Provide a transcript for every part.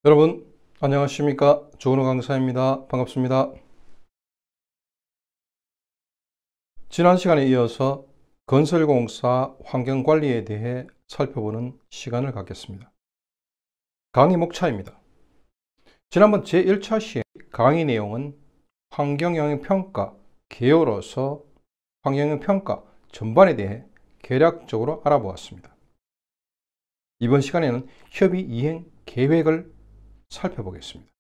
여러분 안녕하십니까. 조은호 강사입니다. 반갑습니다. 지난 시간에 이어서 건설공사 환경관리에 대해 살펴보는 시간을 갖겠습니다. 강의 목차입니다. 지난번 제1차 시에 강의 내용은 환경영향평가 개요로서 환경영향평가 전반에 대해 개략적으로 알아보았습니다. 이번 시간에는 협의 이행 계획을 살펴보겠습니다.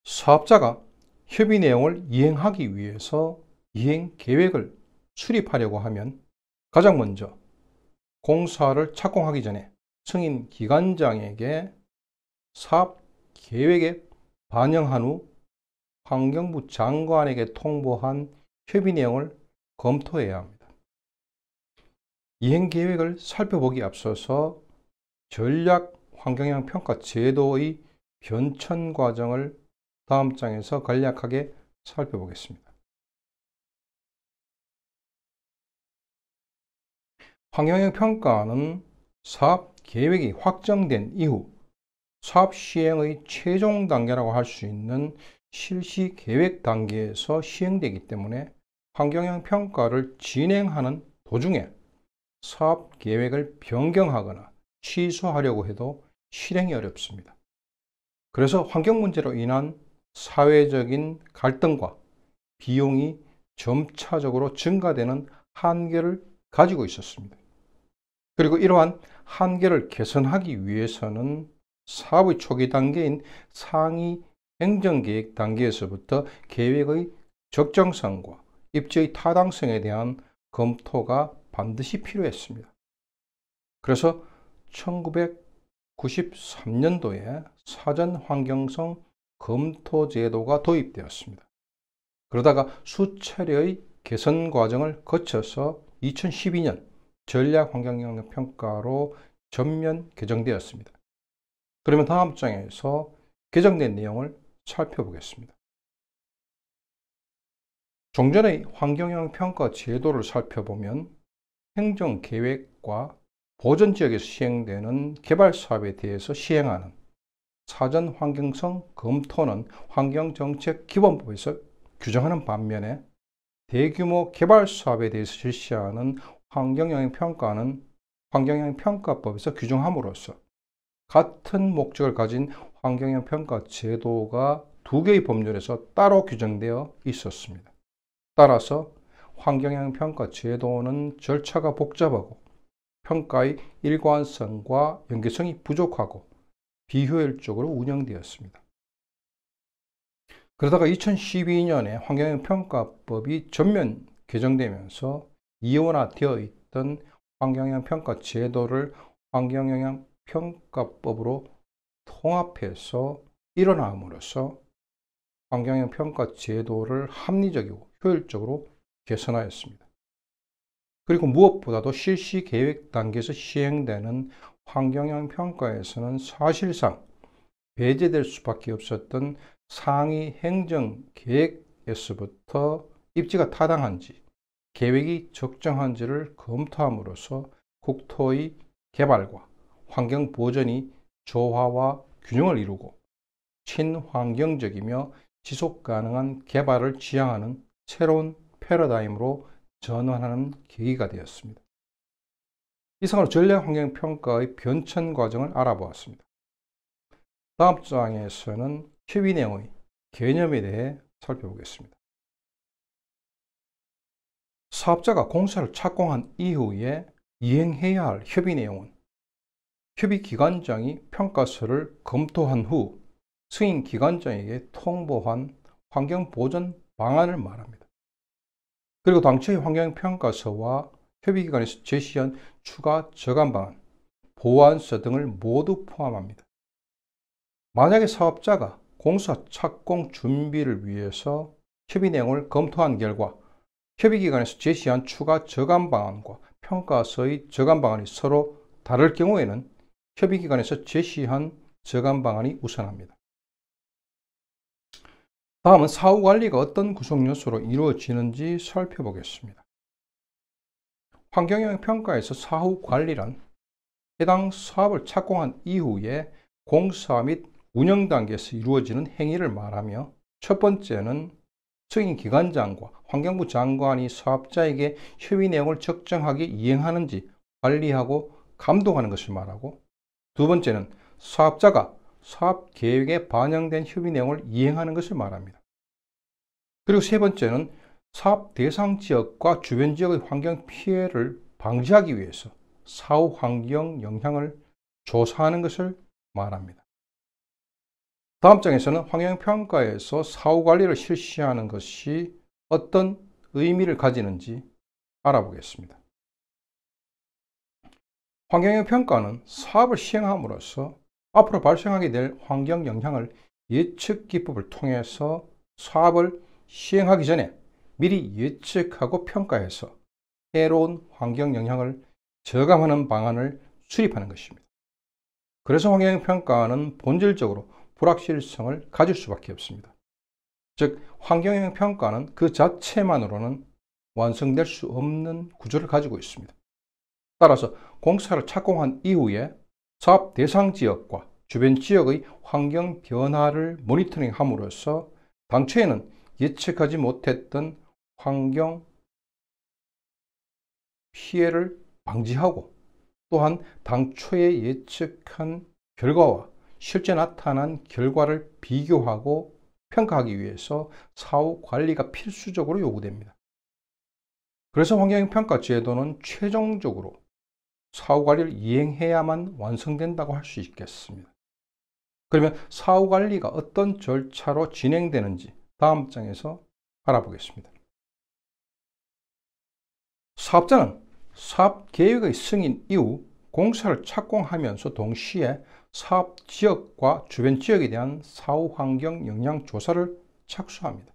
사업자가 협의 내용을 이행하기 위해서 이행 계획을 수립하려고 하면 가장 먼저 공사를 착공하기 전에 승인 기관장에게 사업 계획에 반영한 후 환경부 장관에게 통보한 협의 내용을 검토해야 합니다. 이행 계획을 살펴보기 앞서서 전략 환경영향 평가 제도의 변천 과정을 다음 장에서 간략하게 살펴보겠습니다. 환경영향 평가는 사업 계획이 확정된 이후 사업 시행의 최종 단계라고 할 수 있는 실시 계획 단계에서 시행되기 때문에 환경영향 평가를 진행하는 도중에 사업 계획을 변경하거나 취소하려고 해도 실행이 어렵습니다. 그래서 환경 문제로 인한 사회적인 갈등과 비용이 점차적으로 증가되는 한계를 가지고 있었습니다. 그리고 이러한 한계를 개선하기 위해서는 사업의 초기 단계인 상위 행정계획 단계에서부터 계획의 적정성과 입지의 타당성에 대한 검토가 반드시 필요했습니다. 그래서 1993년도에 사전 환경성 검토 제도가 도입되었습니다. 그러다가 수차례의 개선 과정을 거쳐서 2012년 전략 환경영향 평가로 전면 개정되었습니다. 그러면 다음 장에서 개정된 내용을 살펴보겠습니다. 종전의 환경영향 평가 제도를 살펴보면 행정계획과 보전지역에서 시행되는 개발사업에 대해서 시행하는 사전 환경성 검토는 환경정책기본법에서 규정하는 반면에 대규모 개발사업에 대해서 실시하는 환경영향평가는 환경영향평가법에서 규정함으로써 같은 목적을 가진 환경영향평가 제도가 두 개의 법률에서 따로 규정되어 있었습니다. 따라서 환경영향평가 제도는 절차가 복잡하고 평가의 일관성과 연계성이 부족하고 비효율적으로 운영되었습니다. 그러다가 2012년에 환경영향평가법이 전면 개정되면서 이원화되어 있던 환경영향평가 제도를 환경영향평가법으로 통합해서 일어남으로써 환경영향평가 제도를 합리적이고 효율적으로 개선하였습니다. 그리고 무엇보다도 실시 계획 단계에서 시행되는 환경영향 평가에서는 사실상 배제될 수밖에 없었던 상위 행정 계획에서부터 입지가 타당한지 계획이 적정한지를 검토함으로써 국토의 개발과 환경 보전이 조화와 균형을 이루고 친환경적이며 지속 가능한 개발을 지향하는 새로운 패러다임으로 전환하는 계기가 되었습니다. 이상으로 전략 환경 평가의 변천 과정을 알아보았습니다. 다음 장에서는 협의 내용의 개념에 대해 살펴보겠습니다. 사업자가 공사를 착공한 이후에 이행해야 할 협의 내용은 협의 기관장이 평가서를 검토한 후 승인 기관장에게 통보한 환경 보전 방안을 말합니다. 그리고 당초의 환경평가서와 협의기관에서 제시한 추가 저감 방안, 보완서 등을 모두 포함합니다. 만약에 사업자가 공사 착공 준비를 위해서 협의 내용을 검토한 결과 협의기관에서 제시한 추가 저감 방안과 평가서의 저감 방안이 서로 다를 경우에는 협의기관에서 제시한 저감 방안이 우선합니다. 다음은 사후관리가 어떤 구성 요소로 이루어지는지 살펴보겠습니다. 환경영향 평가에서 사후관리란 해당 사업을 착공한 이후에 공사 및 운영 단계에서 이루어지는 행위를 말하며, 첫 번째는 승인기관장과 환경부 장관이 사업자에게 협의 내용을 적정하게 이행하는지 관리하고 감독하는 것을 말하고, 두 번째는 사업자가 사업 계획에 반영된 협의 내용을 이행하는 것을 말합니다. 그리고 세 번째는 사업 대상 지역과 주변 지역의 환경 피해를 방지하기 위해서 사후 환경 영향을 조사하는 것을 말합니다. 다음 장에서는 환경평가에서 사후관리를 실시하는 것이 어떤 의미를 가지는지 알아보겠습니다. 환경영향평가는 사업을 시행함으로써 앞으로 발생하게 될 환경 영향을 예측 기법을 통해서 사업을 시행하기 전에 미리 예측하고 평가해서 해로운 환경 영향을 저감하는 방안을 수립하는 것입니다. 그래서 환경영향평가는 본질적으로 불확실성을 가질 수밖에 없습니다. 즉, 환경영향평가는 그 자체만으로는 완성될 수 없는 구조를 가지고 있습니다. 따라서 공사를 착공한 이후에 사업 대상 지역과 주변 지역의 환경 변화를 모니터링함으로써 당초에는 예측하지 못했던 환경 피해를 방지하고, 또한 당초에 예측한 결과와 실제 나타난 결과를 비교하고 평가하기 위해서 사후 관리가 필수적으로 요구됩니다. 그래서 환경평가 제도는 최종적으로 사후 관리를 이행해야만 완성된다고 할 수 있겠습니다. 그러면 사후 관리가 어떤 절차로 진행되는지 다음 장에서 알아보겠습니다. 사업자는 사업 계획의 승인 이후 공사를 착공하면서 동시에 사업 지역과 주변 지역에 대한 사후 환경 영향 조사를 착수합니다.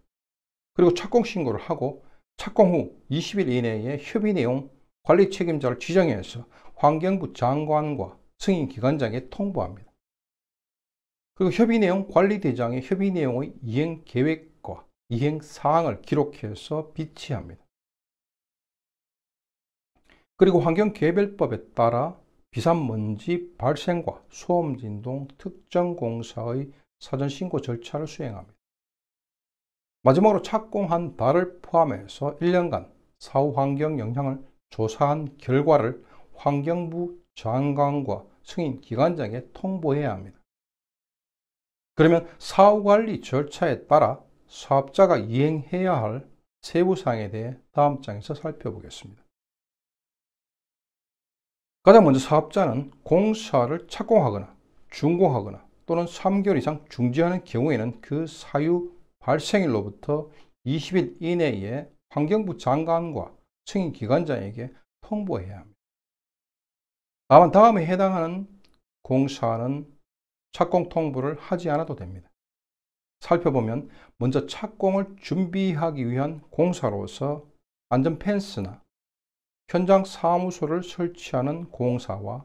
그리고 착공 신고를 하고 착공 후 20일 이내에 협의 내용 관리 책임자를 지정해서 환경부 장관과 승인기관장에 통보합니다. 그리고 협의 내용 관리대장에 협의 내용의 이행 계획과 이행 사항을 기록해서 비치합니다. 그리고 환경개별법에 따라 비산먼지 발생과 소음 진동 특정 공사의 사전신고 절차를 수행합니다. 마지막으로 착공한 달을 포함해서 1년간 사후 환경 영향을 조사한 결과를 환경부 장관과 승인기관장에 통보해야 합니다. 그러면 사후관리 절차에 따라 사업자가 이행해야 할 세부사항에 대해 다음 장에서 살펴보겠습니다. 가장 먼저 사업자는 공사를 착공하거나 준공하거나 또는 3개월 이상 중지하는 경우에는 그 사유 발생일로부터 20일 이내에 환경부 장관과 승인기관장에게 통보해야 합니다. 다만 다음에 해당하는 공사는 착공 통보를 하지 않아도 됩니다. 살펴보면 먼저 착공을 준비하기 위한 공사로서 안전 펜스나 현장 사무소를 설치하는 공사와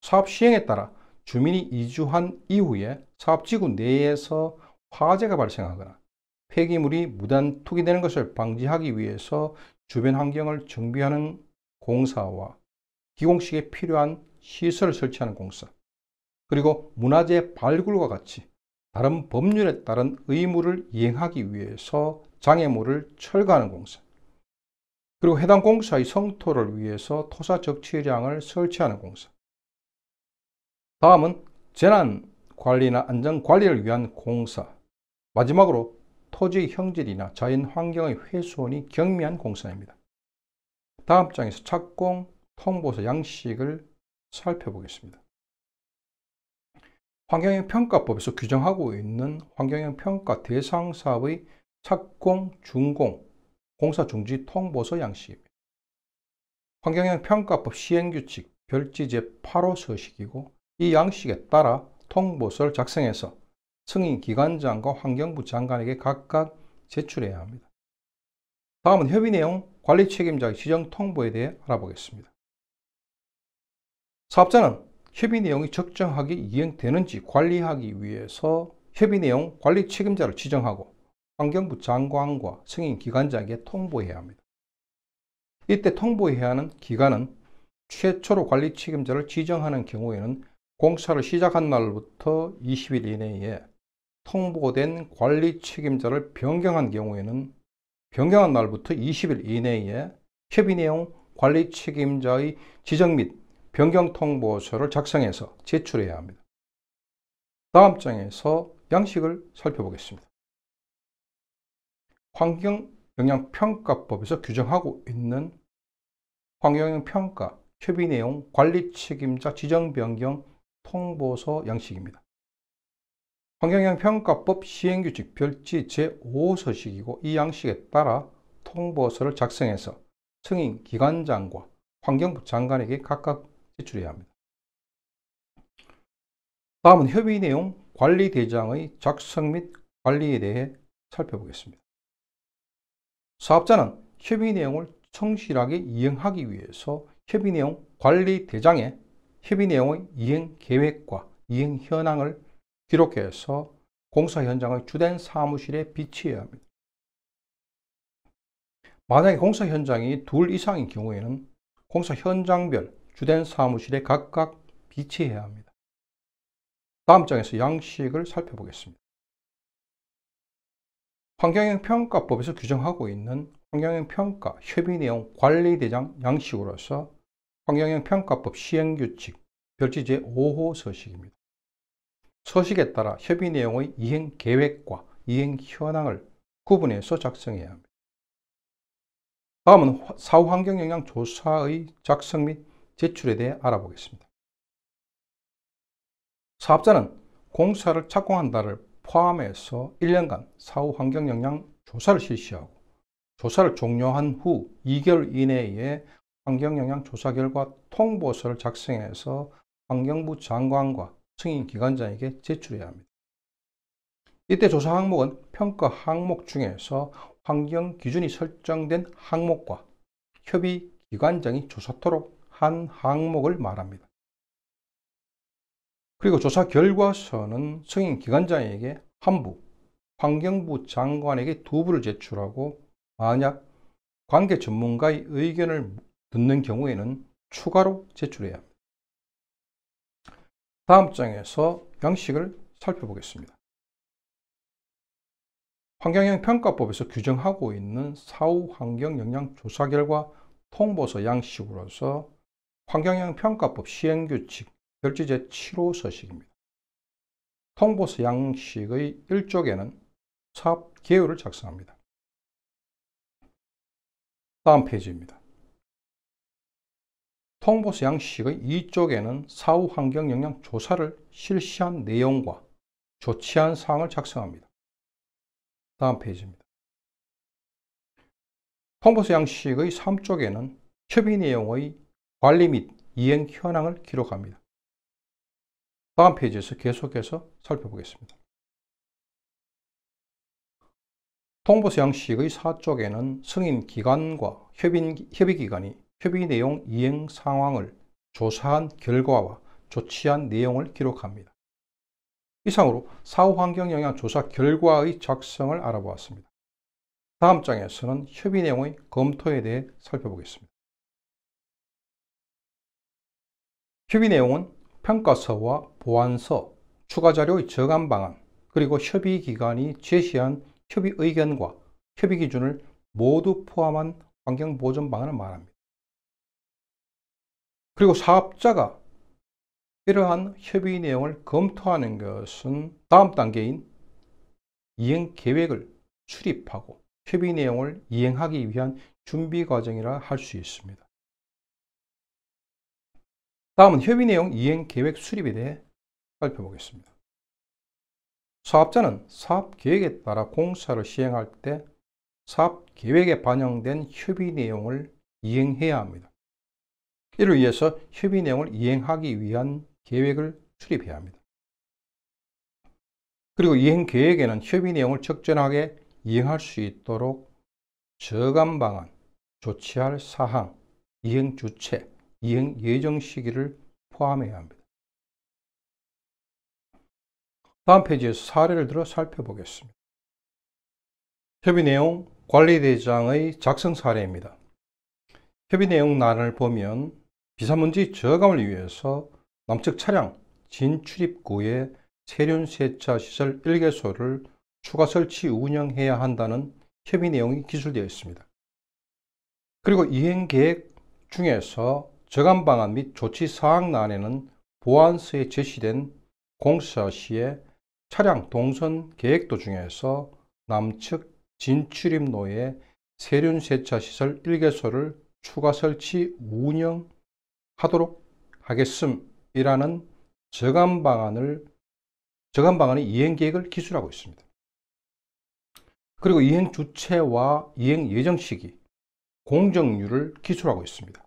사업 시행에 따라 주민이 이주한 이후에 사업지구 내에서 화재가 발생하거나 폐기물이 무단 투기되는 것을 방지하기 위해서 주변 환경을 정비하는 공사와 기공식에 필요한 시설을 설치하는 공사, 그리고 문화재 발굴과 같이 다른 법률에 따른 의무를 이행하기 위해서 장애물을 철거하는 공사, 그리고 해당 공사의 성토를 위해서 토사 적치량을 설치하는 공사. 다음은 재난관리나 안전관리를 위한 공사, 마지막으로 토지의 형질이나 자연환경의 훼손이 경미한 공사입니다. 다음 장에서 착공 통보서 양식을 살펴보겠습니다. 환경영향평가법에서 규정하고 있는 환경영향평가 대상 사업의 착공, 준공, 공사 중지 통보서 양식입니다. 환경영향평가법 시행규칙 별지 제8호 서식이고, 이 양식에 따라 통보서를 작성해서 승인기관장과 환경부 장관에게 각각 제출해야 합니다. 다음은 협의 내용 관리 책임자의 지정 통보에 대해 알아보겠습니다. 사업자는 협의 내용이 적정하게 이행되는지 관리하기 위해서 협의 내용 관리 책임자를 지정하고 환경부 장관과 승인기관장에게 통보해야 합니다. 이때 통보해야 하는 기간은 최초로 관리 책임자를 지정하는 경우에는 공사를 시작한 날부터 20일 이내에 통보된 관리 책임자를 변경한 경우에는 변경한 날부터 20일 이내에 협의 내용 관리 책임자의 지정 및 변경 통보서를 작성해서 제출해야 합니다. 다음 장에서 양식을 살펴보겠습니다. 환경영향평가법에서 규정하고 있는 환경영향평가 협의 내용 관리 책임자 지정 변경 통보서 양식입니다. 환경영향평가법 시행규칙 별지 제5서식이고 이 양식에 따라 통보서를 작성해서 승인 기관장과 환경부 장관에게 각각 제출해야 합니다. 다음은 협의 내용 관리대장의 작성 및 관리에 대해 살펴보겠습니다. 사업자는 협의 내용을 성실하게 이행하기 위해서 협의 내용 관리대장에 협의 내용의 이행 계획과 이행 현황을 기록해서 공사 현장의 주된 사무실에 비치해야 합니다. 만약에 공사 현장이 둘 이상인 경우에는 공사 현장별 주된 사무실에 각각 비치해야 합니다. 다음 장에서 양식을 살펴보겠습니다. 환경영향평가법에서 규정하고 있는 환경영향평가 협의 내용 관리대장 양식으로서 환경영향평가법 시행규칙 별지 제5호 서식입니다. 서식에 따라 협의 내용의 이행 계획과 이행 현황을 구분해서 작성해야 합니다. 다음은 사후 환경영향 조사의 작성 및 제출에 대해 알아보겠습니다. 사업자는 공사를 착공한 달을 포함해서 1년간 사후 환경영향 조사를 실시하고 조사를 종료한 후 2개월 이내에 환경영향 조사 결과 통보서를 작성해서 환경부 장관과 승인기관장에게 제출해야 합니다. 이때 조사 항목은 평가 항목 중에서 환경 기준이 설정된 항목과 협의 기관장이 조사토록 한 항목을 말합니다. 그리고 조사 결과서는 승인기관장에게 한 부, 환경부 장관에게 두 부를 제출하고 만약 관계 전문가의 의견을 듣는 경우에는 추가로 제출해야 합니다. 다음 장에서 양식을 살펴보겠습니다. 환경영향평가법에서 규정하고 있는 사후 환경영향 조사 결과 통보서 양식으로서 환경영향평가법 시행규칙 별지 제7호 서식입니다. 통보서 양식의 1쪽에는 사업 개요를 작성합니다. 다음 페이지입니다. 통보서 양식의 2쪽에는 사후 환경영향 조사를 실시한 내용과 조치한 사항을 작성합니다. 다음 페이지입니다. 통보서 양식의 3쪽에는 협의 내용의 관리 및 이행 현황을 기록합니다. 다음 페이지에서 계속해서 살펴보겠습니다. 통보서 양식의 4쪽에는 승인기관과 협의기관이 협의 내용 이행 상황을 조사한 결과와 조치한 내용을 기록합니다. 이상으로 사후 환경영향 조사 결과의 작성을 알아보았습니다. 다음 장에서는 협의 내용의 검토에 대해 살펴보겠습니다. 협의 내용은 평가서와 보완서, 추가자료의 저감 방안, 그리고 협의기관이 제시한 협의 의견과 협의 기준을 모두 포함한 환경보전 방안을 말합니다. 그리고 사업자가 이러한 협의 내용을 검토하는 것은 다음 단계인 이행 계획을 수립하고 협의 내용을 이행하기 위한 준비 과정이라 할 수 있습니다. 다음은 협의 내용 이행 계획 수립에 대해 살펴보겠습니다. 사업자는 사업 계획에 따라 공사를 시행할 때 사업 계획에 반영된 협의 내용을 이행해야 합니다. 이를 위해서 협의 내용을 이행하기 위한 계획을 수립해야 합니다. 그리고 이행 계획에는 협의 내용을 적절하게 이행할 수 있도록 저감 방안, 조치할 사항, 이행 주체, 이행 예정 시기를 포함해야 합니다. 다음 페이지에서 사례를 들어 살펴보겠습니다. 협의 내용 관리대장의 작성 사례입니다. 협의 내용란을 보면 비산먼지 저감을 위해서 남측 차량 진출입구에 세륜세차 시설 1개소를 추가 설치 운영해야 한다는 협의 내용이 기술되어 있습니다. 그리고 이행계획 중에서 저감 방안 및 조치 사항란에는 보안서에 제시된 공사 시에 차량 동선 계획도 중에서 남측 진출입로에 세륜세차 시설 1개소를 추가 설치 운영하도록 하겠음이라는 저감 방안의 이행 계획을 기술하고 있습니다. 그리고 이행 주체와 이행 예정 시기, 공정률을 기술하고 있습니다.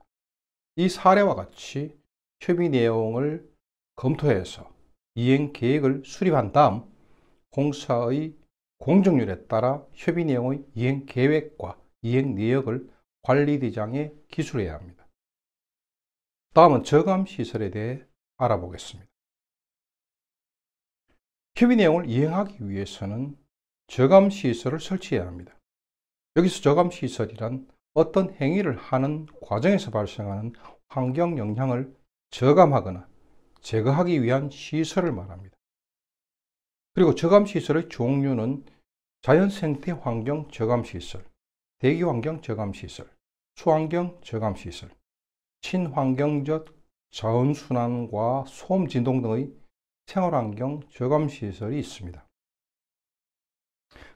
이 사례와 같이 협의 내용을 검토해서 이행 계획을 수립한 다음 공사의 공정률에 따라 협의 내용의 이행 계획과 이행 내역을 관리대장에 기술해야 합니다. 다음은 저감 시설에 대해 알아보겠습니다. 협의 내용을 이행하기 위해서는 저감 시설을 설치해야 합니다. 여기서 저감 시설이란 어떤 행위를 하는 과정에서 발생하는 환경 영향을 저감하거나 제거하기 위한 시설을 말합니다. 그리고 저감 시설의 종류는 자연생태 환경 저감 시설, 대기환경 저감 시설, 수환경 저감 시설, 친환경적 자원순환과 소음 진동 등의 생활환경 저감 시설이 있습니다.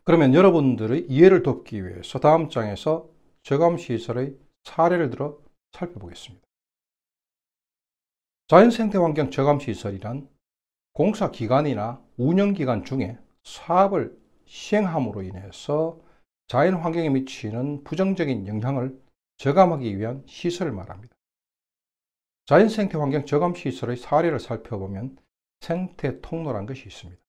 그러면 여러분들의 이해를 돕기 위해서 다음 장에서 저감 시설의 사례를 들어 살펴보겠습니다. 자연생태 환경 저감 시설이란 공사 기간이나 운영 기간 중에 사업을 시행함으로 인해서 자연 환경에 미치는 부정적인 영향을 저감하기 위한 시설을 말합니다. 자연생태 환경 저감 시설의 사례를 살펴보면 생태 통로란 것이 있습니다.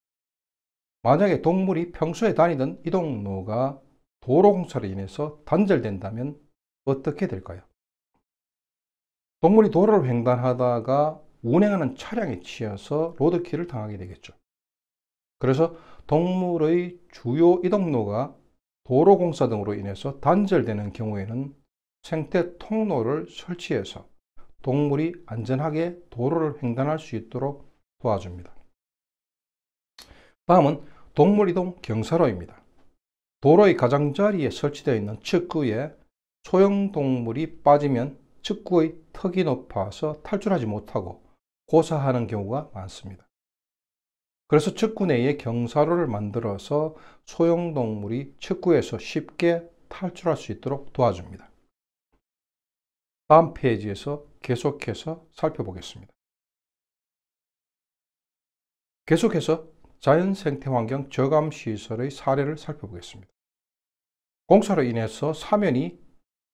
만약에 동물이 평소에 다니던 이동로가 도로 공사로 인해서 단절된다면 어떻게 될까요? 동물이 도로를 횡단하다가 운행하는 차량에 치여서 로드킬을 당하게 되겠죠. 그래서 동물의 주요 이동로가 도로 공사 등으로 인해서 단절되는 경우에는 생태 통로를 설치해서 동물이 안전하게 도로를 횡단할 수 있도록 도와줍니다. 다음은 동물이동 경사로입니다. 도로의 가장자리에 설치되어 있는 측구에 소형동물이 빠지면 측구의 턱이 높아서 탈출하지 못하고 고사하는 경우가 많습니다. 그래서 측구 내에 경사로를 만들어서 소형동물이 측구에서 쉽게 탈출할 수 있도록 도와줍니다. 다음 페이지에서 계속해서 살펴보겠습니다. 계속해서 자연생태환경 저감시설의 사례를 살펴보겠습니다. 공사로 인해서 사면이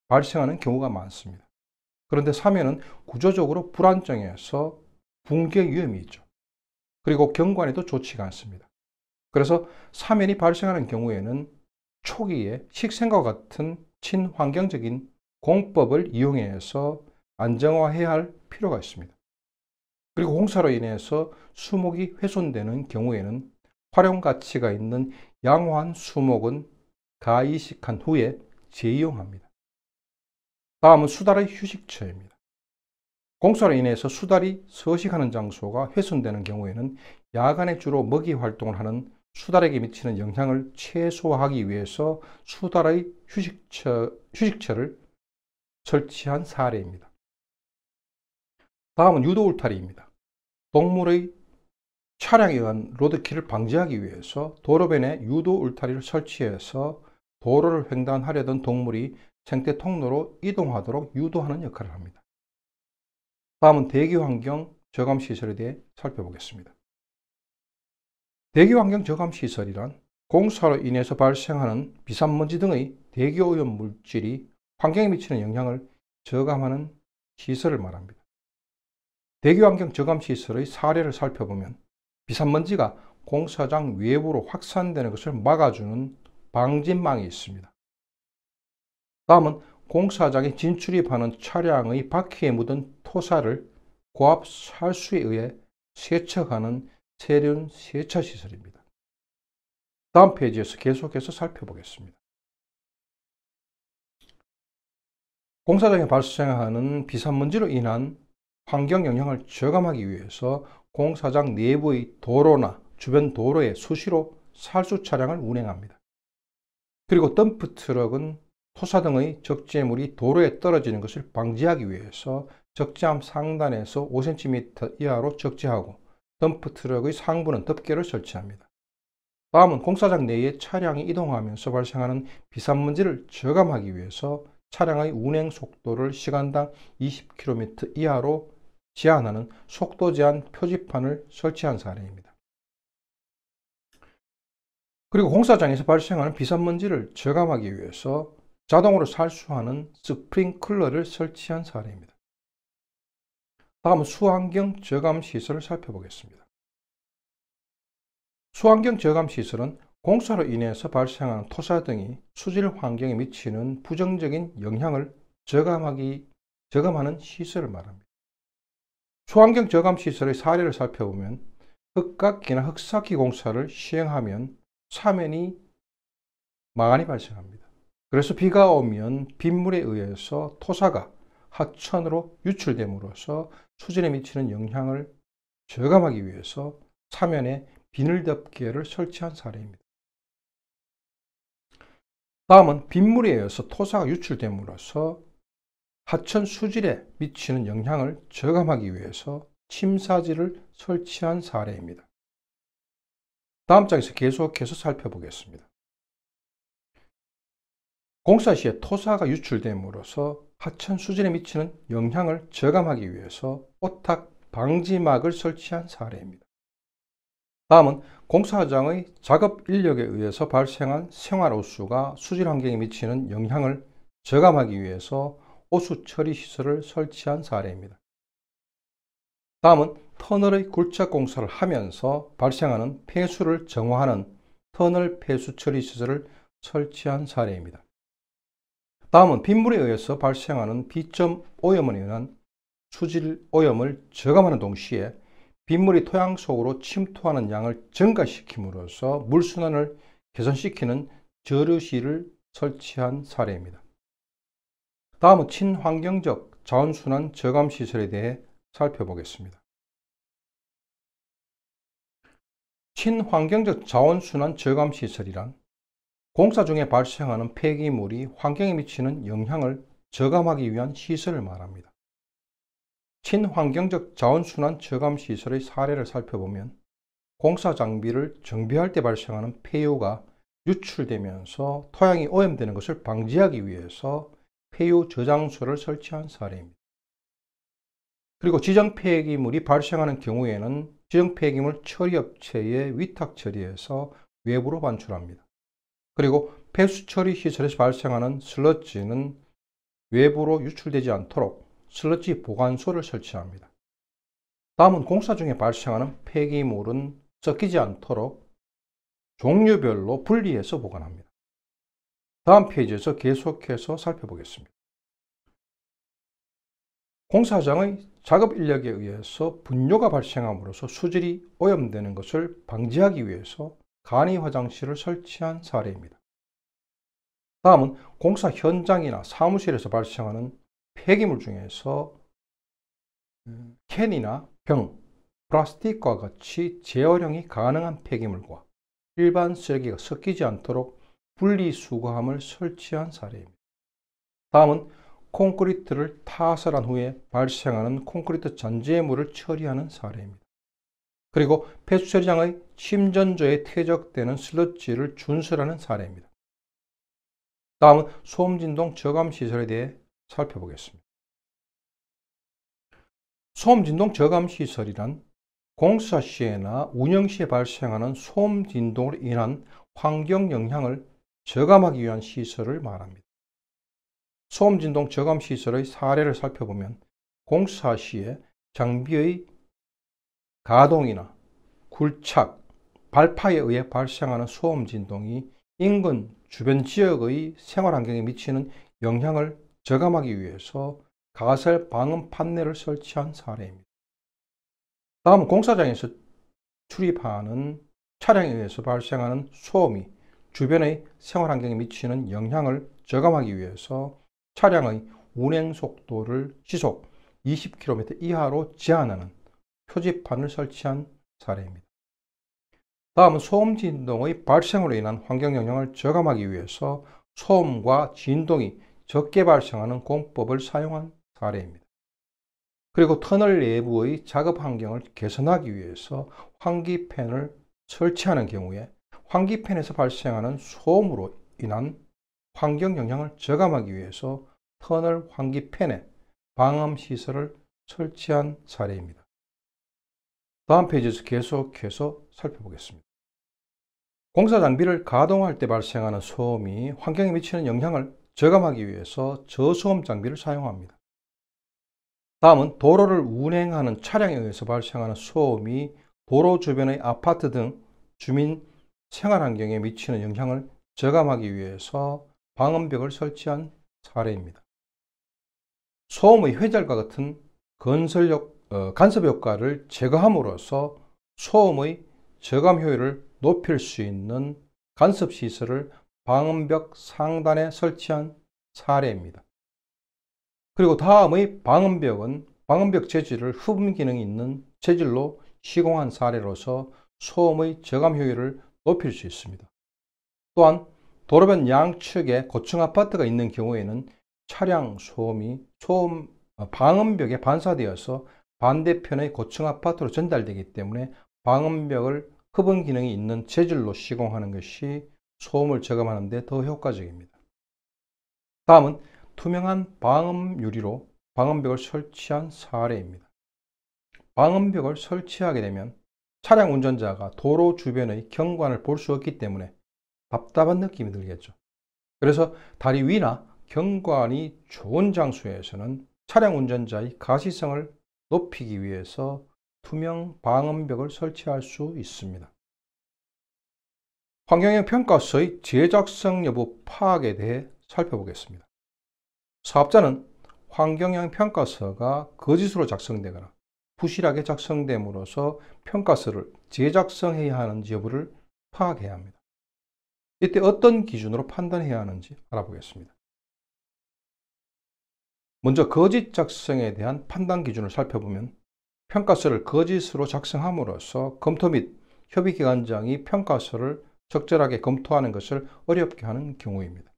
발생하는 경우가 많습니다. 그런데 사면은 구조적으로 불안정해서 붕괴 위험이 있죠. 그리고 경관에도 좋지가 않습니다. 그래서 사면이 발생하는 경우에는 초기에 식생과 같은 친환경적인 공법을 이용해서 안정화해야 할 필요가 있습니다. 그리고 공사로 인해서 수목이 훼손되는 경우에는 활용 가치가 있는 양호한 수목은 가이식한 후에 재이용합니다. 다음은 수달의 휴식처입니다. 공사로 인해서 수달이 서식하는 장소가 훼손되는 경우에는 야간에 주로 먹이 활동을 하는 수달에게 미치는 영향을 최소화하기 위해서 수달의 휴식처를 설치한 사례입니다. 다음은 유도 울타리입니다. 동물의 차량에 의한 로드킬을 방지하기 위해서 도로변에 유도 울타리를 설치해서 도로를 횡단하려던 동물이 생태 통로로 이동하도록 유도하는 역할을 합니다. 다음은 대기환경 저감시설에 대해 살펴보겠습니다. 대기환경 저감시설이란 공사로 인해서 발생하는 비산먼지 등의 대기오염 물질이 환경에 미치는 영향을 저감하는 시설을 말합니다. 대기환경 저감시설의 사례를 살펴보면 비산먼지가 공사장 외부로 확산되는 것을 막아주는 방진망이 있습니다. 다음은 공사장에 진출입하는 차량의 바퀴에 묻은 토사를 고압 살수에 의해 세척하는 세륜 세차 시설입니다. 다음 페이지에서 계속해서 살펴보겠습니다. 공사장에 발생하는 비산먼지로 인한 환경 영향을 저감하기 위해서 공사장 내부의 도로나 주변 도로에 수시로 살수 차량을 운행합니다. 그리고 덤프 트럭은 토사 등의 적재물이 도로에 떨어지는 것을 방지하기 위해서 적재함 상단에서 5cm 이하로 적재하고 덤프 트럭의 상부는 덮개를 설치합니다. 다음은 공사장 내에 차량이 이동하면서 발생하는 비산먼지를 저감하기 위해서 차량의 운행 속도를 시간당 20km 이하로 제한하는 속도 제한 표지판을 설치한 사례입니다. 그리고 공사장에서 발생하는 비산먼지를 저감하기 위해서 자동으로 살수하는 스프링클러를 설치한 사례입니다. 다음은 수환경 저감 시설을 살펴보겠습니다. 수환경 저감 시설은 공사로 인해서 발생하는 토사 등이 수질 환경에 미치는 부정적인 영향을 저감하는 시설을 말합니다. 수환경 저감 시설의 사례를 살펴보면 흙깎이나 흙쌓기 공사를 시행하면 사면이 많이 발생합니다. 그래서 비가 오면 빗물에 의해서 토사가 하천으로 유출됨으로써 수질에 미치는 영향을 저감하기 위해서 사면에 비늘 덮개를 설치한 사례입니다. 다음은 빗물에 의해서 토사가 유출됨으로써 하천 수질에 미치는 영향을 저감하기 위해서 침사지를 설치한 사례입니다. 다음 장에서 계속해서 살펴보겠습니다. 공사 시에 토사가 유출됨으로써 하천 수질에 미치는 영향을 저감하기 위해서 오탁 방지막을 설치한 사례입니다. 다음은 공사장의 작업 인력에 의해서 발생한 생활오수가 수질 환경에 미치는 영향을 저감하기 위해서 오수 처리 시설을 설치한 사례입니다. 다음은 터널의 굴착 공사를 하면서 발생하는 폐수를 정화하는 터널 폐수 처리 시설을 설치한 사례입니다. 다음은 빗물에 의해서 발생하는 비점 오염으로 인한 수질 오염을 저감하는 동시에 빗물이 토양 속으로 침투하는 양을 증가시킴으로써 물순환을 개선시키는 저류실을 설치한 사례입니다. 다음은 친환경적 자원순환 저감 시설에 대해 살펴보겠습니다. 친환경적 자원순환 저감 시설이란 공사 중에 발생하는 폐기물이 환경에 미치는 영향을 저감하기 위한 시설을 말합니다. 친환경적 자원순환 저감 시설의 사례를 살펴보면 공사 장비를 정비할 때 발생하는 폐유가 유출되면서 토양이 오염되는 것을 방지하기 위해서 폐유 저장소를 설치한 사례입니다. 그리고 지정 폐기물이 발생하는 경우에는 지정 폐기물 처리업체에 위탁 처리해서 외부로 반출합니다. 그리고 폐수 처리 시설에서 발생하는 슬러지는 외부로 유출되지 않도록 슬러지 보관소를 설치합니다. 다음은 공사 중에 발생하는 폐기물은 섞이지 않도록 종류별로 분리해서 보관합니다. 다음 페이지에서 계속해서 살펴보겠습니다. 공사장의 작업 인력에 의해서 분뇨가 발생함으로써 수질이 오염되는 것을 방지하기 위해서 간이 화장실을 설치한 사례입니다. 다음은 공사 현장이나 사무실에서 발생하는 폐기물 중에서 캔이나 병, 플라스틱과 같이 재활용이 가능한 폐기물과 일반 쓰레기가 섞이지 않도록 분리수거함을 설치한 사례입니다. 다음은 콘크리트를 타설한 후에 발생하는 콘크리트 잔재물을 처리하는 사례입니다. 그리고 폐수처리장의 침전조에 퇴적되는 슬러지를 준설하는 사례입니다. 다음은 소음진동 저감 시설에 대해 살펴보겠습니다. 소음진동 저감 시설이란 공사 시에나 운영 시에 발생하는 소음진동으로 인한 환경 영향을 저감하기 위한 시설을 말합니다. 소음진동 저감 시설의 사례를 살펴보면 공사 시에 장비의 가동이나 굴착, 발파에 의해 발생하는 소음진동이 인근 주변 지역의 생활환경에 미치는 영향을 저감하기 위해서 가설 방음 판넬을 설치한 사례입니다. 다음은 공사장에서 출입하는 차량에 의해서 발생하는 소음이 주변의 생활환경에 미치는 영향을 저감하기 위해서 차량의 운행 속도를 시속 20km 이하로 제한하는 표지판을 설치한 사례입니다. 다음은 소음 진동의 발생으로 인한 환경 영향을 저감하기 위해서 소음과 진동이 적게 발생하는 공법을 사용한 사례입니다. 그리고 터널 내부의 작업 환경을 개선하기 위해서 환기팬을 설치하는 경우에 환기팬에서 발생하는 소음으로 인한 환경 영향을 저감하기 위해서 터널 환기팬에 방음 시설을 설치한 사례입니다. 다음 페이지에서 계속해서 살펴보겠습니다. 공사 장비를 가동할 때 발생하는 소음이 환경에 미치는 영향을 저감하기 위해서 저소음 장비를 사용합니다. 다음은 도로를 운행하는 차량에 의해서 발생하는 소음이 도로 주변의 아파트 등 주민 생활 환경에 미치는 영향을 저감하기 위해서 방음벽을 설치한 사례입니다. 소음의 회절과 같은 간섭 효과를 제거함으로써 소음의 저감 효율을 높일 수 있는 간섭 시설을 방음벽 상단에 설치한 사례입니다. 그리고 다음의 방음벽은 방음벽 재질을 흡음 기능이 있는 재질로 시공한 사례로서 소음의 저감 효율을 높일 수 있습니다. 또한 도로변 양측에 고층 아파트가 있는 경우에는 차량 소음이 방음벽에 반사되어서 반대편의 고층 아파트로 전달되기 때문에 방음벽을 흡음 기능이 있는 재질로 시공하는 것이 소음을 저감하는 데 더 효과적입니다. 다음은 투명한 방음 유리로 방음벽을 설치한 사례입니다. 방음벽을 설치하게 되면 차량 운전자가 도로 주변의 경관을 볼 수 없기 때문에 답답한 느낌이 들겠죠. 그래서 다리 위나 경관이 좋은 장소에서는 차량 운전자의 가시성을 높이기 위해서 투명 방음벽을 설치할 수 있습니다. 환경영 평가서의 제작성 여부 파악에 대해 살펴보겠습니다. 사업자는 환경영 평가서가 거짓으로 작성되거나 부실하게 작성됨으로써 평가서를 제작성해야 하는지 여부를 파악해야 합니다. 이때 어떤 기준으로 판단해야 하는지 알아보겠습니다. 먼저 거짓 작성에 대한 판단 기준을 살펴보면 평가서를 거짓으로 작성함으로써 검토 및 협의기관장이 평가서를 적절하게 검토하는 것을 어렵게 하는 경우입니다.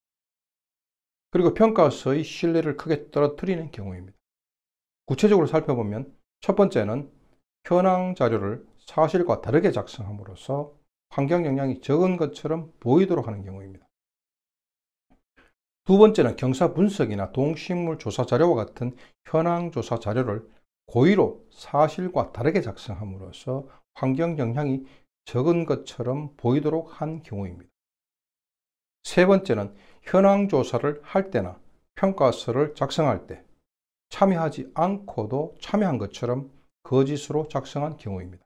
그리고 평가서의 신뢰를 크게 떨어뜨리는 경우입니다. 구체적으로 살펴보면 첫 번째는 현황 자료를 사실과 다르게 작성함으로써 환경 영향이 적은 것처럼 보이도록 하는 경우입니다. 두 번째는 경사 분석이나 동식물 조사 자료와 같은 현황 조사 자료를 고의로 사실과 다르게 작성함으로써 환경 영향이 적은 것처럼 보이도록 한 경우입니다. 세 번째는 현황 조사를 할 때나 평가서를 작성할 때 참여하지 않고도 참여한 것처럼 거짓으로 작성한 경우입니다.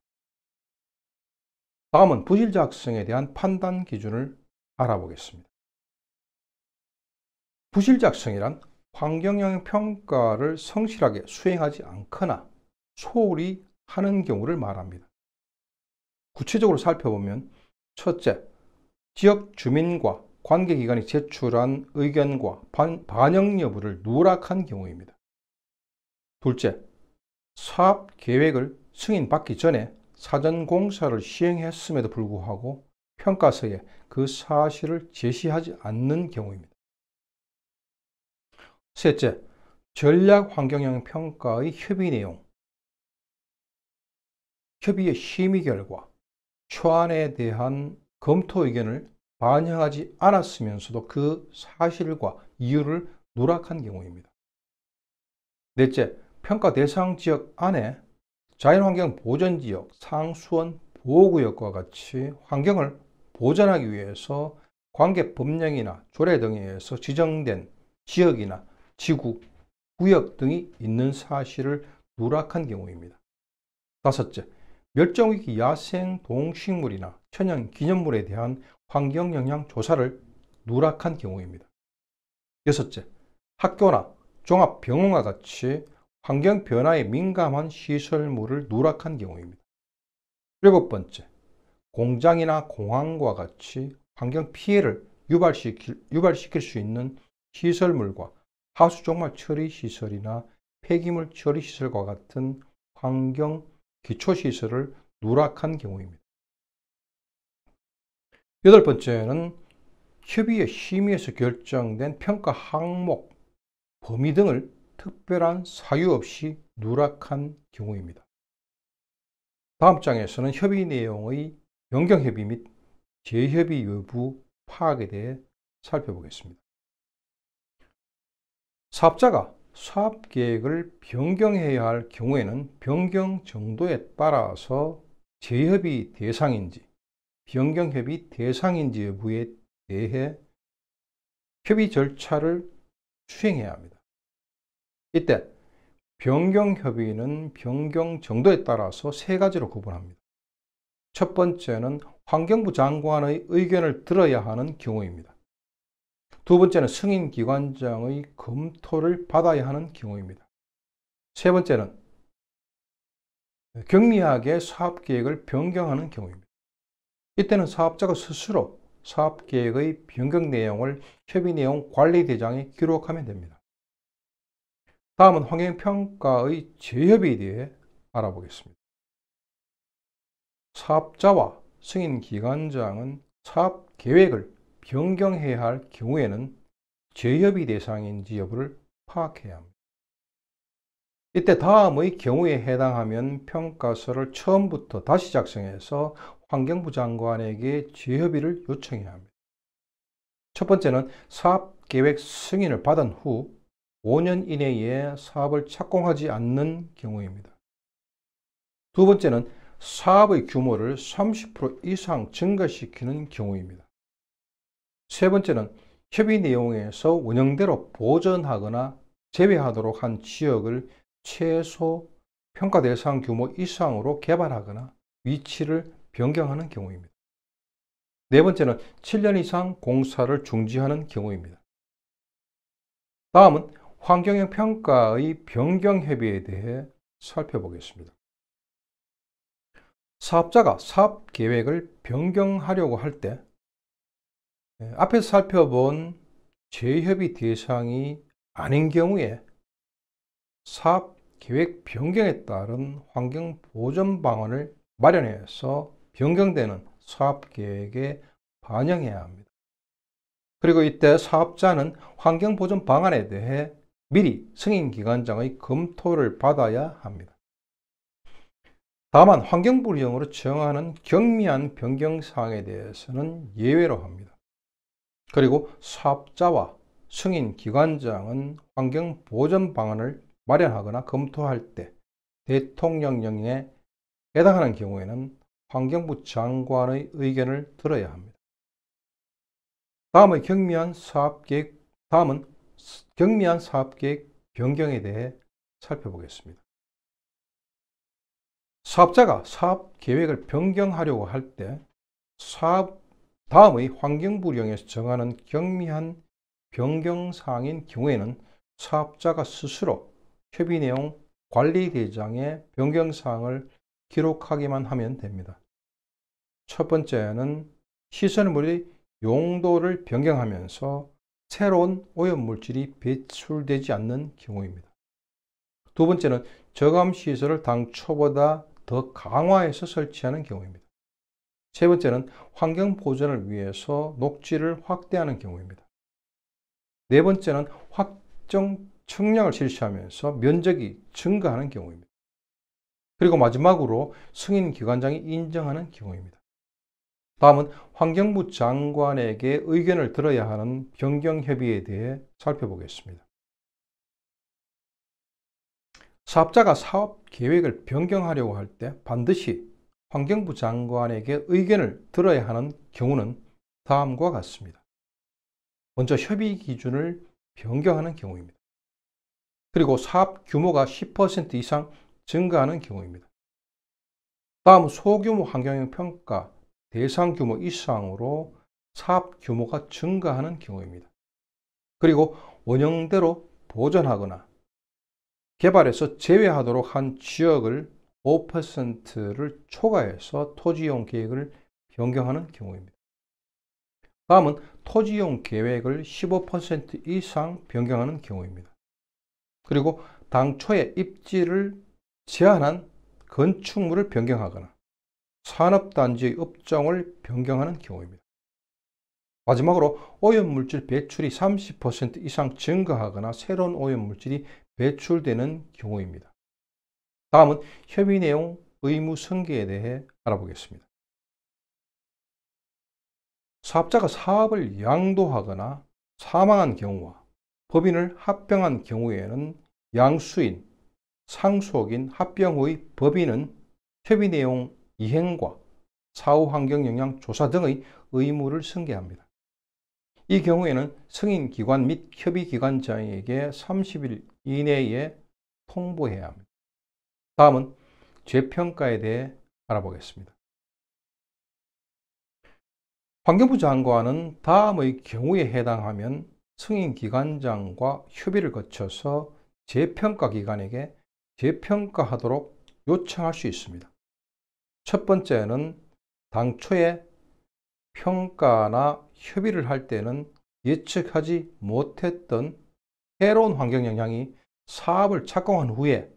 다음은 부실 작성에 대한 판단 기준을 알아보겠습니다. 부실 작성이란 환경영향 평가를 성실하게 수행하지 않거나 소홀히 하는 경우를 말합니다. 구체적으로 살펴보면 첫째, 지역 주민과 관계기관이 제출한 의견과 반영 여부를 누락한 경우입니다. 둘째, 사업 계획을 승인받기 전에 사전 공사를 시행했음에도 불구하고 평가서에 그 사실을 제시하지 않는 경우입니다. 셋째, 전략 환경영향 평가의 협의 내용, 협의의 심의 결과, 초안에 대한 검토 의견을 반영하지 않았으면서도 그 사실과 이유를 누락한 경우입니다. 넷째, 평가 대상 지역 안에 자연환경 보전지역, 상수원 보호구역과 같이 환경을 보전하기 위해서 관계 법령이나 조례 등에 의해서 지정된 지역이나 지구, 구역 등이 있는 사실을 누락한 경우입니다. 다섯째, 멸종위기 야생 동식물이나 천연 기념물에 대한 환경영향 조사를 누락한 경우입니다. 여섯째, 학교나 종합병원과 같이 환경 변화에 민감한 시설물을 누락한 경우입니다. 일곱 번째, 공장이나 공항과 같이 환경 피해를 유발시킬 수 있는 시설물과 하수종말 처리 시설이나 폐기물 처리시설과 같은 환경 기초시설을 누락한 경우입니다. 여덟 번째는 협의회 심의에서 결정된 평가 항목, 범위 등을 특별한 사유 없이 누락한 경우입니다. 다음 장에서는 협의 내용의 변경협의 및 재협의 여부 파악에 대해 살펴보겠습니다. 사업자가 사업계획을 변경해야 할 경우에는 변경 정도에 따라서 재협의 대상인지 변경협의 대상인지 여부에 대해 협의 절차를 수행해야 합니다. 이때 변경협의는 변경 정도에 따라서 세 가지로 구분합니다. 첫 번째는 환경부 장관의 의견을 들어야 하는 경우입니다. 두 번째는 승인기관장의 검토를 받아야 하는 경우입니다. 세 번째는 경미하게 사업계획을 변경하는 경우입니다. 이때는 사업자가 스스로 사업계획의 변경 내용을 협의내용 관리대장에 기록하면 됩니다. 다음은 환경평가의 재협의에 대해 알아보겠습니다. 사업자와 승인기관장은 사업계획을 변경해야 할 경우에는 재협의 대상인지 여부를 파악해야 합니다. 이때 다음의 경우에 해당하면 평가서를 처음부터 다시 작성해서 환경부 장관에게 재협의를 요청해야 합니다. 첫 번째는 사업계획 승인을 받은 후 5년 이내에 사업을 착공하지 않는 경우입니다. 두 번째는 사업의 규모를 30% 이상 증가시키는 경우입니다. 세 번째는 협의 내용에서 원형대로 보전하거나 제외하도록 한 지역을 최소 평가 대상 규모 이상으로 개발하거나 위치를 변경하는 경우입니다. 네 번째는 7년 이상 공사를 중지하는 경우입니다. 다음은 환경영 평가의 변경 협의에 대해 살펴보겠습니다. 사업자가 사업 계획을 변경하려고 할 때 앞에서 살펴본 재협의 대상이 아닌 경우에 사업 계획 변경에 따른 환경 보전 방안을 마련해서 변경되는 사업 계획에 반영해야 합니다. 그리고 이때 사업자는 환경 보전 방안에 대해 미리 승인기관장의 검토를 받아야 합니다. 다만 환경부령으로 정하는 경미한 변경사항에 대해서는 예외로 합니다. 그리고 사업자와 승인기관장은 환경보전 방안을 마련하거나 검토할 때 대통령령에 해당하는 경우에는 환경부 장관의 의견을 들어야 합니다. 다음은 경미한 사업계획 변경에 대해 살펴보겠습니다. 사업자가 사업 계획을 변경하려고 할 때 다음의 환경부령에서 정하는 경미한 변경사항인 경우에는 사업자가 스스로 협의내용 관리대장에 변경사항을 기록하기만 하면 됩니다. 첫 번째는 시설물의 용도를 변경하면서 새로운 오염물질이 배출되지 않는 경우입니다. 두 번째는 저감시설을 당초보다 더 강화해서 설치하는 경우입니다. 세 번째는 환경보전을 위해서 녹지를 확대하는 경우입니다. 네 번째는 확정 측량을 실시하면서 면적이 증가하는 경우입니다. 그리고 마지막으로 승인기관장이 인정하는 경우입니다. 다음은 환경부 장관에게 의견을 들어야 하는 변경협의에 대해 살펴보겠습니다. 사업자가 사업 계획을 변경하려고 할 때 반드시 환경부 장관에게 의견을 들어야 하는 경우는 다음과 같습니다. 먼저 협의 기준을 변경하는 경우입니다. 그리고 사업 규모가 10% 이상 증가하는 경우입니다. 다음 소규모 환경영 평가 대상 규모 이상으로 사업 규모가 증가하는 경우입니다. 그리고 원형대로 보전하거나 개발에서 제외하도록 한 지역을 5%를 초과해서 토지이용 계획을 변경하는 경우입니다. 다음은 토지이용 계획을 15% 이상 변경하는 경우입니다. 그리고 당초에 입지를 제한한 건축물을 변경하거나 산업단지의 업종을 변경하는 경우입니다. 마지막으로 오염물질 배출이 30% 이상 증가하거나 새로운 오염물질이 배출되는 경우입니다. 다음은 협의 내용 의무 승계에 대해 알아보겠습니다. 사업자가 사업을 양도하거나 사망한 경우와 법인을 합병한 경우에는 양수인, 상속인, 합병 후의 법인은 협의 내용 이행과 사후 환경 영향 조사 등의 의무를 승계합니다. 이 경우에는 승인기관 및 협의기관장에게 30일 이내에 통보해야 합니다. 다음은 재평가에 대해 알아보겠습니다. 환경부 장관은 다음의 경우에 해당하면 승인기관장과 협의를 거쳐서 재평가 기관에게 재평가하도록 요청할 수 있습니다. 첫 번째는 당초에 평가나 협의를 할 때는 예측하지 못했던 새로운 환경 영향이 사업을 착공한 후에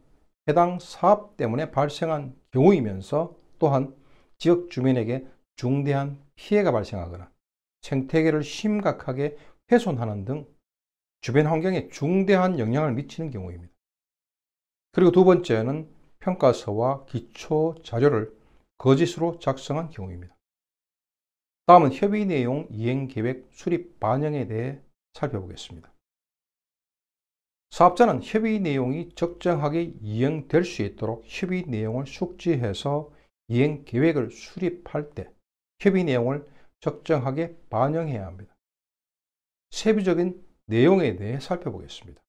해당 사업 때문에 발생한 경우이면서 또한 지역 주민에게 중대한 피해가 발생하거나 생태계를 심각하게 훼손하는 등 주변 환경에 중대한 영향을 미치는 경우입니다. 그리고 두 번째는 평가서와 기초 자료를 거짓으로 작성한 경우입니다. 다음은 협의 내용 이행 계획 수립 반영에 대해 살펴보겠습니다. 사업자는 협의 내용이 적정하게 이행될 수 있도록 협의 내용을 숙지해서 이행 계획을 수립할 때 협의 내용을 적정하게 반영해야 합니다. 세부적인 내용에 대해 살펴보겠습니다.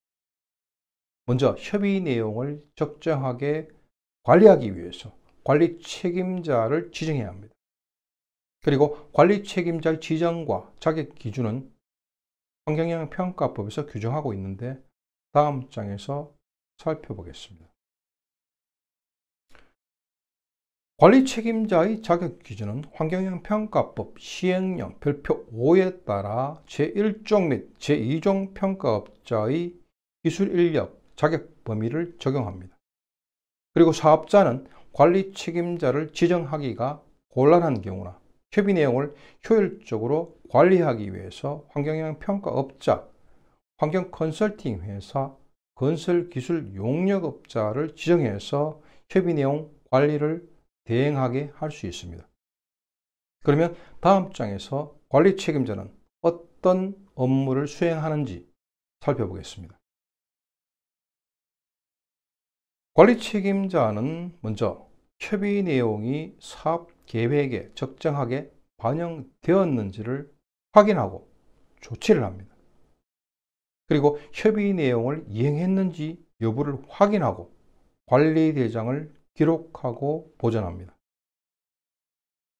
먼저 협의 내용을 적정하게 관리하기 위해서 관리 책임자를 지정해야 합니다. 그리고 관리 책임자의 지정과 자격 기준은 환경영향평가법에서 규정하고 있는데 다음 장에서 살펴보겠습니다. 관리 책임자의 자격 기준은 환경영향평가법 시행령 별표 5에 따라 제1종 및 제2종 평가업자의 기술 인력, 자격 범위를 적용합니다. 그리고 사업자는 관리 책임자를 지정하기가 곤란한 경우나 협의 내용을 효율적으로 관리하기 위해서 환경영향평가업자, 환경 컨설팅 회사, 건설기술 용역업자를 지정해서 협의 내용 관리를 대행하게 할 수 있습니다. 그러면 다음 장에서 관리 책임자는 어떤 업무를 수행하는지 살펴보겠습니다. 관리 책임자는 먼저 협의 내용이 사업 계획에 적정하게 반영되었는지를 확인하고 조치를 합니다. 그리고 협의 내용을 이행했는지 여부를 확인하고 관리대장을 기록하고 보존합니다.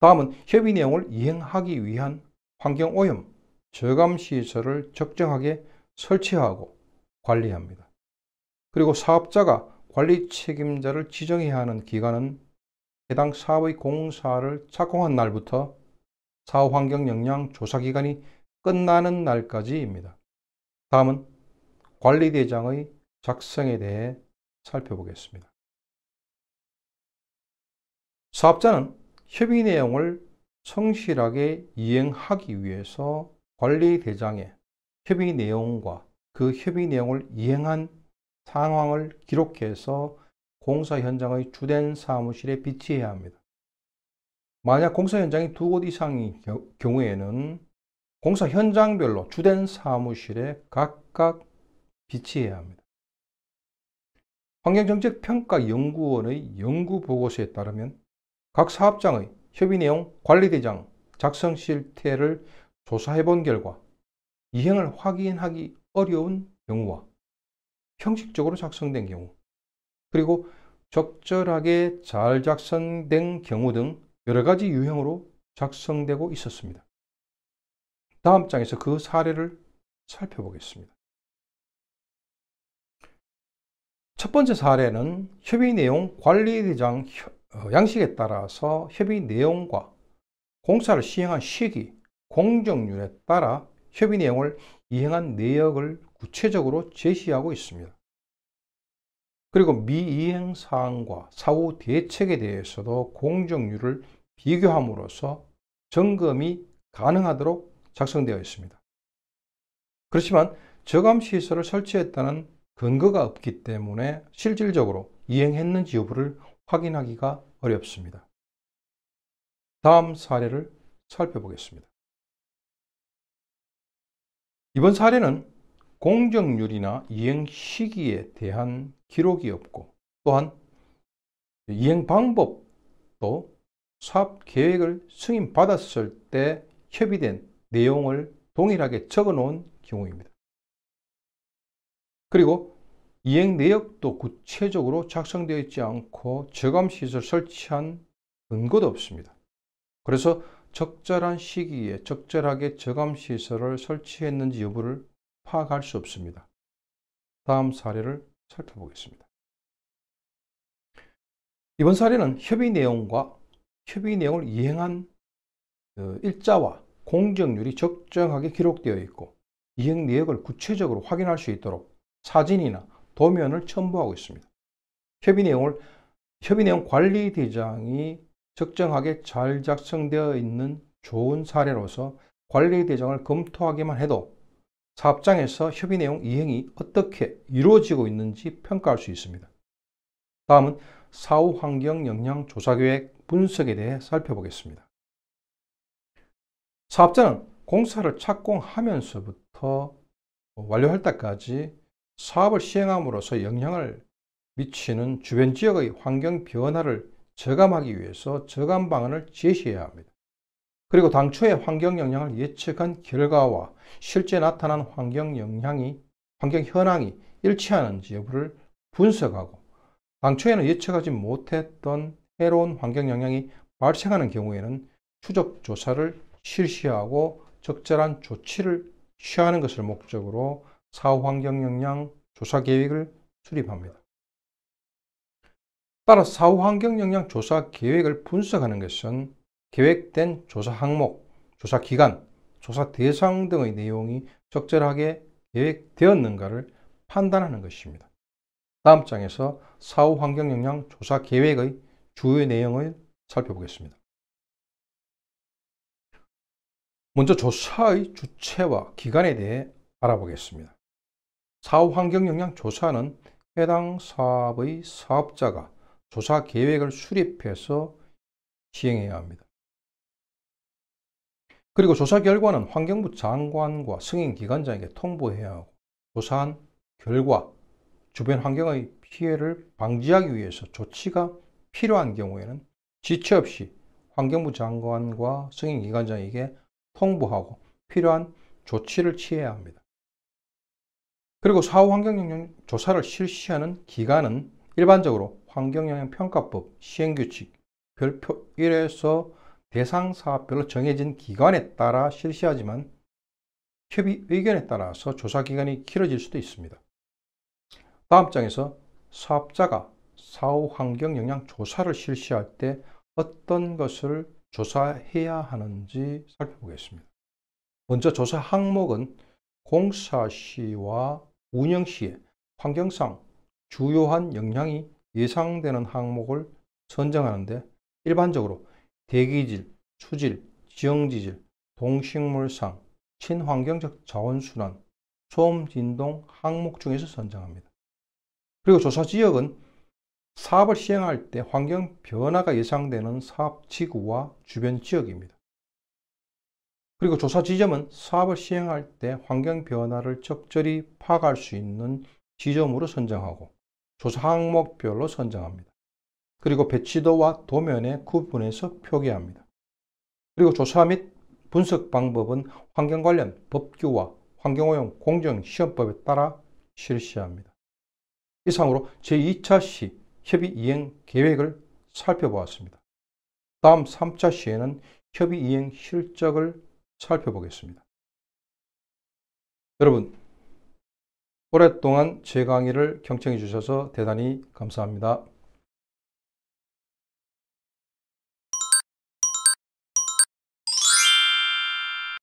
다음은 협의 내용을 이행하기 위한 환경오염 저감시설을 적정하게 설치하고 관리합니다. 그리고 사업자가 관리 책임자를 지정해야 하는 기간은 해당 사업의 공사를 착공한 날부터 사업 환경 영향 조사 기간이 끝나는 날까지입니다. 다음은 관리대장의 작성에 대해 살펴보겠습니다. 사업자는 협의 내용을 성실하게 이행하기 위해서 관리대장에 협의 내용과 그 협의 내용을 이행한 상황을 기록해서 공사 현장의 주된 사무실에 비치해야 합니다. 만약 공사 현장이 두 곳 이상의 경우에는 공사 현장별로 주된 사무실에 각각 비치해야 합니다. 환경정책평가연구원의 연구보고서에 따르면 각 사업장의 협의 내용 관리대장 작성 실태를 조사해 본 결과 이행을 확인하기 어려운 경우와 형식적으로 작성된 경우, 그리고 적절하게 잘 작성된 경우 등 여러 가지 유형으로 작성되고 있었습니다. 다음 장에서 그 사례를 살펴보겠습니다. 첫 번째 사례는 협의 내용 관리대장 양식에 따라서 협의 내용과 공사를 시행한 시기, 공정률에 따라 협의 내용을 이행한 내역을 구체적으로 제시하고 있습니다. 그리고 미이행 사항과 사후 대책에 대해서도 공정률을 비교함으로써 점검이 가능하도록 작성되어 있습니다. 그렇지만 저감시설을 설치했다는 근거가 없기 때문에 실질적으로 이행했는지 여부를 확인하기가 어렵습니다. 다음 사례를 살펴보겠습니다. 이번 사례는 공정률이나 이행 시기에 대한 기록이 없고, 또한 이행 방법도 사업 계획을 승인받았을 때 협의된 내용을 동일하게 적어 놓은 경우입니다. 그리고 이행 내역도 구체적으로 작성되어 있지 않고 저감시설 설치한 근거도 없습니다. 그래서 적절한 시기에 적절하게 저감시설을 설치했는지 여부를 파악할 수 없습니다. 다음 사례를 살펴보겠습니다. 이번 사례는 협의 내용과 협의 내용을 이행한 일자와 공정률이 적정하게 기록되어 있고, 이행 내역을 구체적으로 확인할 수 있도록 사진이나 도면을 첨부하고 있습니다. 협의 내용 관리 대장이 적정하게 잘 작성되어 있는 좋은 사례로서 관리 대장을 검토하기만 해도 사업장에서 협의 내용 이행이 어떻게 이루어지고 있는지 평가할 수 있습니다. 다음은 사후 환경 영향 조사 계획 분석에 대해 살펴보겠습니다. 사업자는 공사를 착공하면서부터 완료할 때까지 사업을 시행함으로써 영향을 미치는 주변 지역의 환경 변화를 저감하기 위해서 저감 방안을 제시해야 합니다. 그리고 당초의 환경 영향을 예측한 결과와 실제 나타난 환경 현황이 일치하는지 여부를 분석하고, 당초에는 예측하지 못했던 새로운 환경 영향이 발생하는 경우에는 추적 조사를 실시하고 적절한 조치를 취하는 것을 목적으로 사후 환경 영향 조사 계획을 수립합니다. 따라 사후 환경 영향 조사 계획을 분석하는 것은 계획된 조사 항목, 조사 기간, 조사 대상 등의 내용이 적절하게 계획되었는가를 판단하는 것입니다. 다음 장에서 사후 환경 영향 조사 계획의 주요 내용을 살펴보겠습니다. 먼저 조사의 주체와 기간에 대해 알아보겠습니다. 사후 환경 영향 조사는 해당 사업의 사업자가 조사 계획을 수립해서 시행해야 합니다. 그리고 조사 결과는 환경부 장관과 승인기관장에게 통보해야 하고, 조사한 결과 주변 환경의 피해를 방지하기 위해서 조치가 필요한 경우에는 지체 없이 환경부 장관과 승인기관장에게 통보하고 필요한 조치를 취해야 합니다. 그리고 사후 환경영향 조사를 실시하는 기간은 일반적으로 환경영향평가법 시행규칙 별표 1에서 대상 사업별로 정해진 기간에 따라 실시하지만 협의 의견에 따라서 조사 기간이 길어질 수도 있습니다. 다음 장에서 사업자가 사후 환경 영향 조사를 실시할 때 어떤 것을 조사해야 하는지 살펴보겠습니다. 먼저 조사 항목은 공사 시와 운영 시에 환경상 주요한 영향이 예상되는 항목을 선정하는데, 일반적으로 대기질, 수질, 지형지질, 동식물상, 친환경적 자원순환, 소음, 진동 항목 중에서 선정합니다. 그리고 조사 지역은 사업을 시행할 때 환경 변화가 예상되는 사업 지구와 주변 지역입니다. 그리고 조사 지점은 사업을 시행할 때 환경 변화를 적절히 파악할 수 있는 지점으로 선정하고 조사 항목별로 선정합니다. 그리고 배치도와 도면에 구분해서 표기합니다. 그리고 조사 및 분석 방법은 환경 관련 법규와 환경오염 공정시험법에 따라 실시합니다. 이상으로 제2차 시 협의 이행 계획을 살펴보았습니다. 다음 3차 시에는 협의 이행 실적을 살펴보겠습니다. 여러분, 오랫동안 제 강의를 경청해 주셔서 대단히 감사합니다.